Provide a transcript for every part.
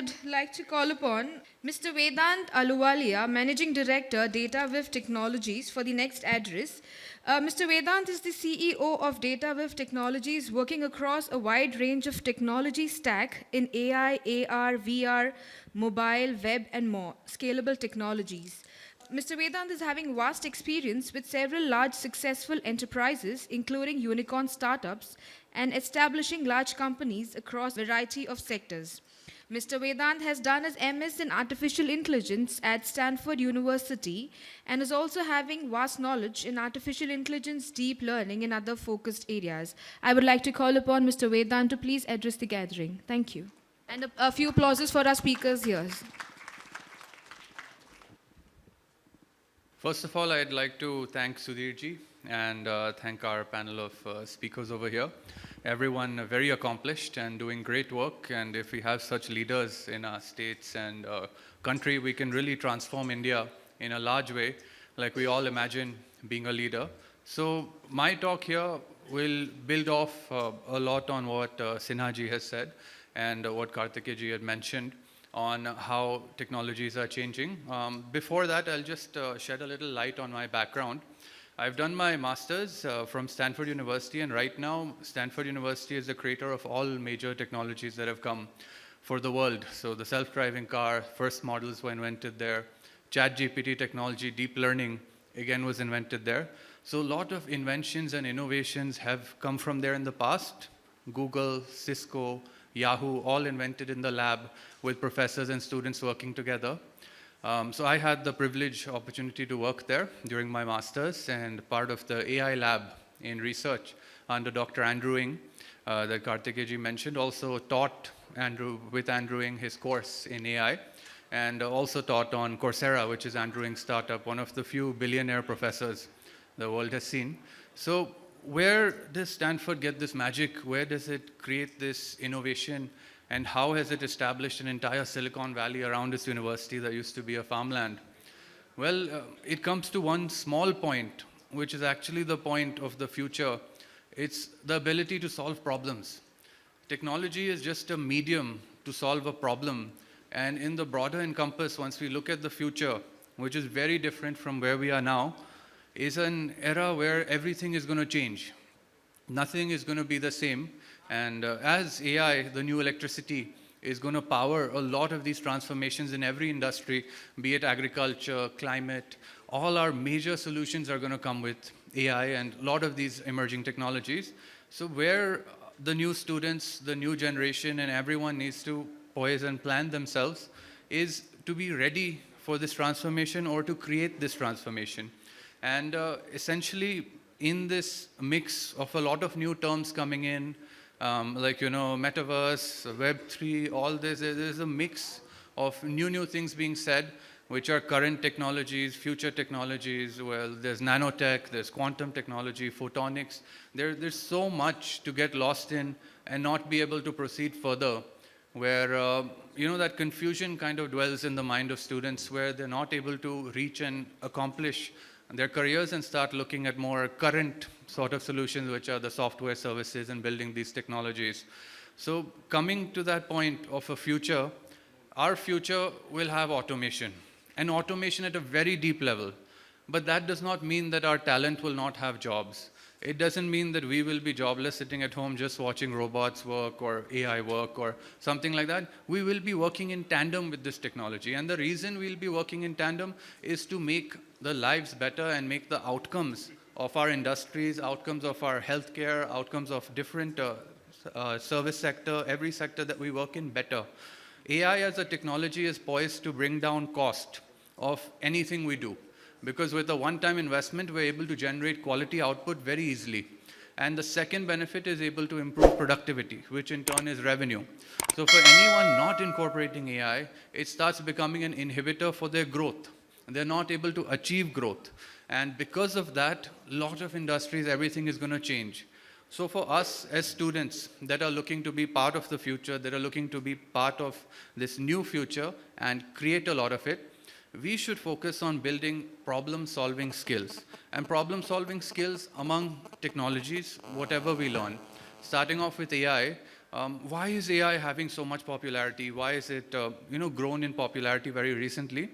would like to call upon Mr. Vedant Aluwalia, Managing Director, DataViv Technologies, for the next address. Mr. Vedant is the CEO of DataViv Technologies, working across a wide range of technology stack in AI, AR, VR, mobile, web, and more scalable technologies. Mr. Vedant is having vast experience with several large successful enterprises, including unicorn startups, and establishing large companies across a variety of sectors. Mr. Vedant has done his MS in Artificial Intelligence at Stanford University and is also having vast knowledge in artificial intelligence, deep learning, and other focused areas. I would like to call upon Mr. Vedant to please address the gathering. Thank you. And a few applauses for our speakers here. First of all, I'd like to thank Sudhirji and thank our panel of speakers over here. Everyone very accomplished and doing great work. And if we have such leaders in our states and country, we can really transform India in a large way, like we all imagine being a leader. So my talk here will build off a lot on what Sinhaji has said and what Kartikeji had mentioned on how technologies are changing. Before that, I'll just shed a little light on my background. I've done my master's from Stanford University, and right now, Stanford University is the creator of all major technologies that have come for the world. So the self-driving car, first models were invented there. ChatGPT technology, deep learning, again, was invented there. So a lot of inventions and innovations have come from there in the past. Google, Cisco, Yahoo, all invented in the lab with professors and students working together. So I had the opportunity to work there during my master's, and part of the AI lab in research under Dr. Andrew Ng that Kartikeji mentioned, also taught with Andrew Ng his course in AI, and also taught on Coursera, which is Andrew Ng's startup, one of the few billionaire professors the world has seen. So where does Stanford get this magic? Where does it create this innovation? And how has it established an entire Silicon Valley around its university that used to be a farmland? Well, it comes to one small point, which is actually the point of the future. It's the ability to solve problems. Technology is just a medium to solve a problem. And in the broader encompass, once we look at the future, which is very different from where we are now, is an era where everything is going to change. Nothing is going to be the same. And as AI, the new electricity, is going to power a lot of these transformations in every industry, be it agriculture, climate, all our major solutions are going to come with AI and a lot of these emerging technologies. So where the new students, the new generation, and everyone needs to poise and plan themselves is to be ready for this transformation or to create this transformation. And essentially, in this mix of a lot of new terms coming in, metaverse, Web3, all this, there's a mix of new things being said, which are current technologies, future technologies. Well, there's nanotech, there's quantum technology, photonics. There's so much to get lost in and not be able to proceed further, where that confusion kind of dwells in the mind of students, where they're not able to reach and accomplish their careers and start looking at more current sort of solutions, which are the software services and building these technologies. So coming to that point of a future, our future will have automation, and automation at a very deep level. But that does not mean that our talent will not have jobs. It doesn't mean that we will be jobless sitting at home just watching robots work or AI work or something like that. We will be working in tandem with this technology. And the reason we'll be working in tandem is to make the lives better and make the outcomes of our industries, outcomes of our healthcare, outcomes of different service sector, every sector that we work in better. AI as a technology is poised to bring down cost of anything we do. Because with a one-time investment, we're able to generate quality output very easily. And the second benefit is able to improve productivity, which in turn is revenue. So for anyone not incorporating AI, it starts becoming an inhibitor for their growth. They're not able to achieve growth. And because of that, a lot of industries, everything is going to change. So for us as students that are looking to be part of the future, that are looking to be part of this new future and create a lot of it, we should focus on building problem-solving skills. And problem-solving skills among technologies, whatever we learn. Starting off with AI, Why is AI having so much popularity? Why is it grown in popularity very recently?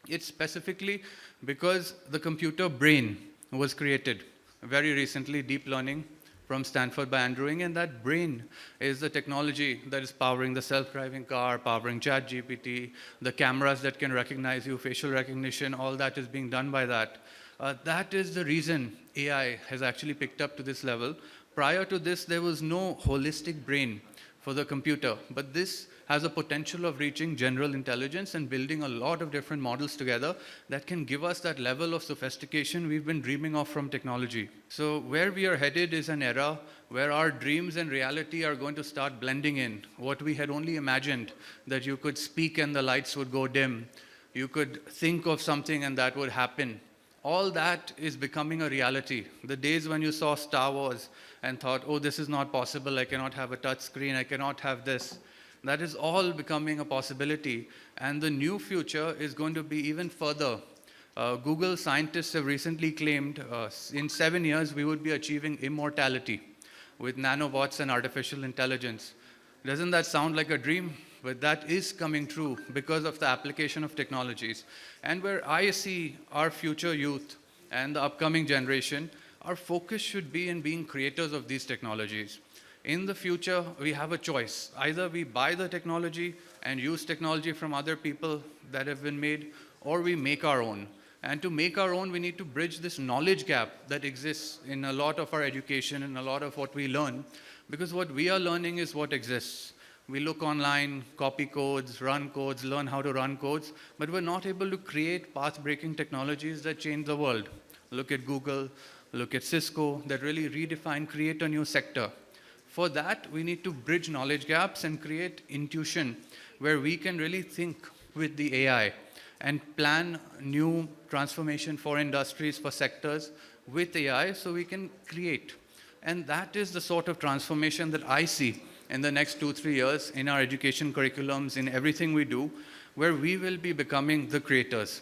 It's specifically because the computer brain was created very recently, deep learning from Stanford by Andrew Ng, and that brain is the technology that is powering the self-driving car, powering ChatGPT, the cameras that can recognize you, facial recognition, all that is being done by that. That is the reason AI has actually picked up to this level. Prior to this, there was no holistic brain for the computer, but this has a potential of reaching general intelligence and building a lot of different models together that can give us that level of sophistication we've been dreaming of from technology. So where we are headed is an era where our dreams and reality are going to start blending in. What we had only imagined, that you could speak and the lights would go dim, you could think of something and that would happen. All that is becoming a reality. The days when you saw Star Wars and thought, oh, this is not possible, I cannot have a touch screen, I cannot have this. That is all becoming a possibility. And the new future is going to be even further. Google scientists have recently claimed in 7 years we would be achieving immortality with nanobots and artificial intelligence. Doesn't that sound like a dream? But that is coming true because of the application of technologies. And where I see our future youth and the upcoming generation, our focus should be in being creators of these technologies. In the future, we have a choice. Either we buy the technology and use technology from other people that have been made, or we make our own. And to make our own, we need to bridge this knowledge gap that exists in a lot of our education and a lot of what we learn, because what we are learning is what exists. We look online, copy codes, run codes, learn how to run codes, but we're not able to create path-breaking technologies that change the world. Look at Google, look at Cisco, that really redefine, create a new sector. For that, we need to bridge knowledge gaps and create intuition where we can really think with the AI and plan new transformation for industries, for sectors with AI so we can create. And that is the sort of transformation that I see in the next 2-3 years in our education curriculums, in everything we do, where we will be becoming the creators.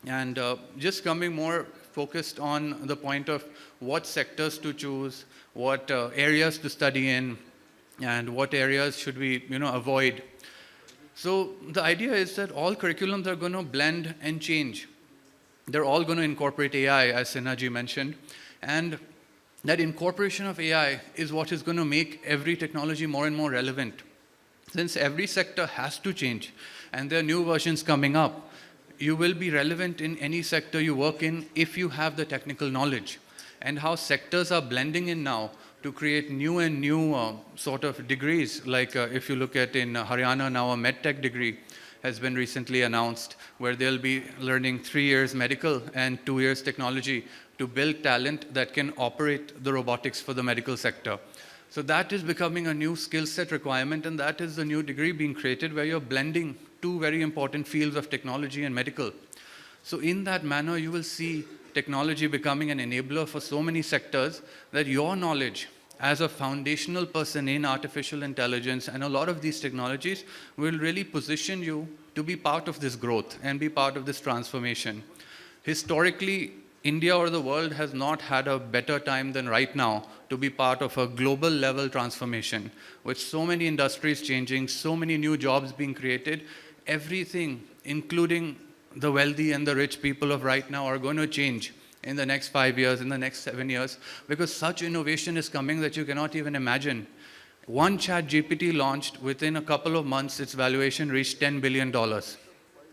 And just coming more focused on the point of what sectors to choose, what areas to study in, and what areas should we avoid. So the idea is that all curriculums are going to blend and change. They're all going to incorporate AI, as Sinha mentioned. And that incorporation of AI is what is going to make every technology more and more relevant. Since every sector has to change, and there are new versions coming up, you will be relevant in any sector you work in if you have the technical knowledge. And how sectors are blending in now to create new and new sort of degrees. Like if you look at in Haryana now, a medtech degree has been recently announced, where they'll be learning 3 years medical and 2 years technology to build talent that can operate the robotics for the medical sector. So that is becoming a new skill set requirement, and that is the new degree being created where you're blending two very important fields of technology and medical. So in that manner, you will see technology becoming an enabler for so many sectors that your knowledge as a foundational person in artificial intelligence and a lot of these technologies will really position you to be part of this growth and be part of this transformation. Historically, India or the world has not had a better time than right now to be part of a global level transformation, with so many industries changing, so many new jobs being created. Everything, including the wealthy and the rich people of right now, are going to change in the next 5 years, in the next 7 years, because such innovation is coming that you cannot even imagine. One ChatGPT launched, within a couple of months, its valuation reached $10 billion.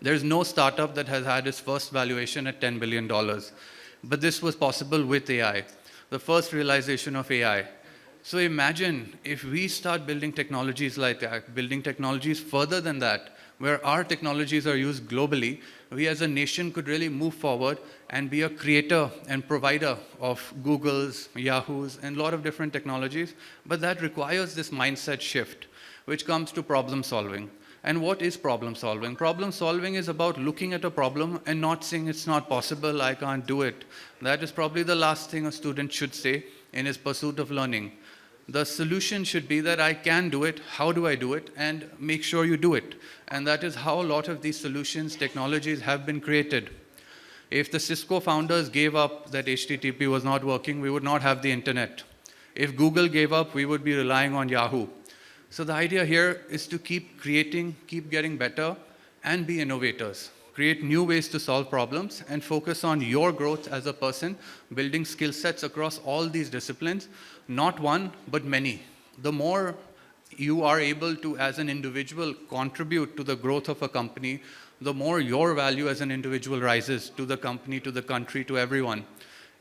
There's no startup that has had its first valuation at $10 billion. But this was possible with AI, the first realization of AI. So imagine if we start building technologies like that, building technologies further than that, where our technologies are used globally, we as a nation could really move forward and be a creator and provider of Googles, Yahoos, and a lot of different technologies. But that requires this mindset shift, which comes to problem solving. And what is problem solving? Problem solving is about looking at a problem and not saying it's not possible, I can't do it. That is probably the last thing a student should say in his pursuit of learning. The solution should be that I can do it, how do I do it, and make sure you do it. And that is how a lot of these solutions, technologies have been created. If the Cisco founders gave up that HTTP was not working, we would not have the internet. If Google gave up, we would be relying on Yahoo. So the idea here is to keep creating, keep getting better, and be innovators. Create new ways to solve problems and focus on your growth as a person, building skill sets across all these disciplines, not one, but many. The more you are able to, as an individual, contribute to the growth of a company, the more your value as an individual rises to the company, to the country, to everyone.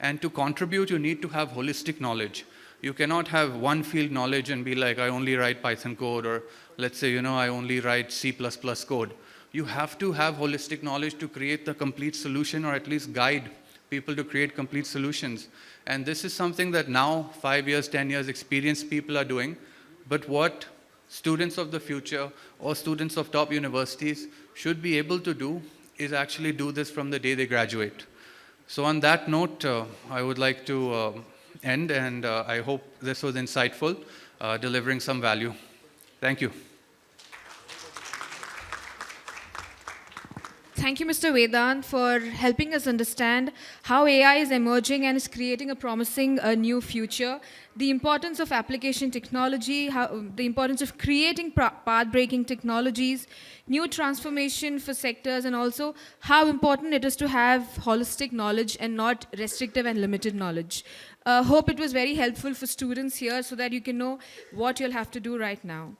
And to contribute, you need to have holistic knowledge. You cannot have one field knowledge and be like, I only write Python code, or let's say, I only write C++ code. You have to have holistic knowledge to create the complete solution, or at least guide people to create complete solutions. And this is something that now, 5 years, 10 years experienced people are doing. But what students of the future or students of top universities should be able to do is actually do this from the day they graduate. So on that note, I would like to end, and I hope this was insightful, delivering some value. Thank you. Thank you, Mr. Vedant, for helping us understand how AI is emerging and is creating a promising new future, the importance of application technology, the importance of creating path-breaking technologies, new transformation for sectors, and also how important it is to have holistic knowledge and not restrictive and limited knowledge. Hope it was very helpful for students here so that you can know what you'll have to do right now.